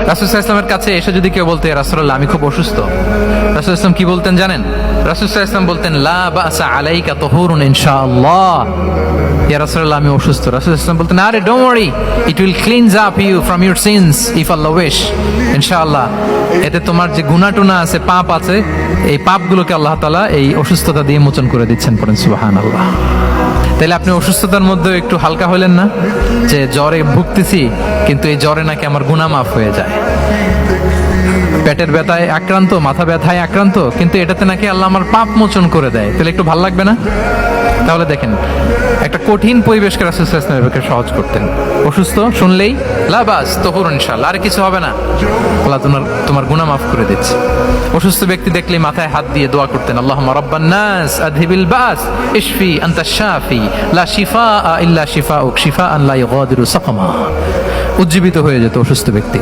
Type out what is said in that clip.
রাসূল সাল্লাল্লাহু আলাইহি ওয়াসাল্লামের কাছে এসে যদি কেউ বলতে, ইয়া রাসূলুল্লাহ আমি খুব অসুস্থ, রাসূল সাল্লাল্লাহু আলাইহি ওয়াসাল্লাম কি বলতেন জানেন? রাসূল সাল্লাল্লাহু আলাইহি ওয়াসাল্লাম বলতেন, লা বাসা আলাইকা তুহুরুন ইনশাআল্লাহ। ইয়া রাসূলুল্লাহ আমি অসুস্থ, রাসূল সাল্লাল্লাহু আলাইহি ওয়াসাল্লাম বলতেন, আরে don't worry, it will cleanse up you from your sins if Allah wish. ইনশাআল্লাহ এতে তোমার যে গুনাহ টুনা আছে, পাপ আছে, এই পাপগুলোকে আল্লাহ তাআলা এই অসুস্থতা দিয়ে মোচন করে দিচ্ছেন। পড়েন সুবহানাল্লাহ। তাহলে আপনি অসুস্থতার মধ্যে একটু হালকা হলেন না, যে জ্বরে ভুগতেছি কিন্তু এই জ্বরে নাকি আমার গুনাহ মাফ হয়ে যায়। পেটের ব্যথায় আক্রান্ত, মাথা ব্যথায় আক্রান্ত, কিন্তু এটাতে নাকি আল্লাহ আমার পাপ মোচন করে দেয়, তাহলে একটু ভালো লাগবে না? তাহলে দেখেন, একটা কঠিন পরিবেশকে রাসূল সাল্লাল্লাহু আলাইহি ওয়াসাল্লাম সহজ করতেন। অসুস্থ শুনলেই লা বাস তুহুরুন ইনশাআল্লাহ, আর কিছু হবে না, আল্লাহ তোমার গুনাহ মাফ করে দিচ্ছে। অসুস্থ ব্যক্তি দেখলে মাথায় হাত দিয়ে দোয়া করতেন, আল্লাহুম্মা রাব্বান নাস আযহিবিল বাস ইশফি আনতা শাফি লা শিফাআ ইল্লা শিফাউক শিফাআন লা ইউগাদিরু সাকামা। উজ্জীবিত হয়ে যেত অসুস্থ ব্যক্তি।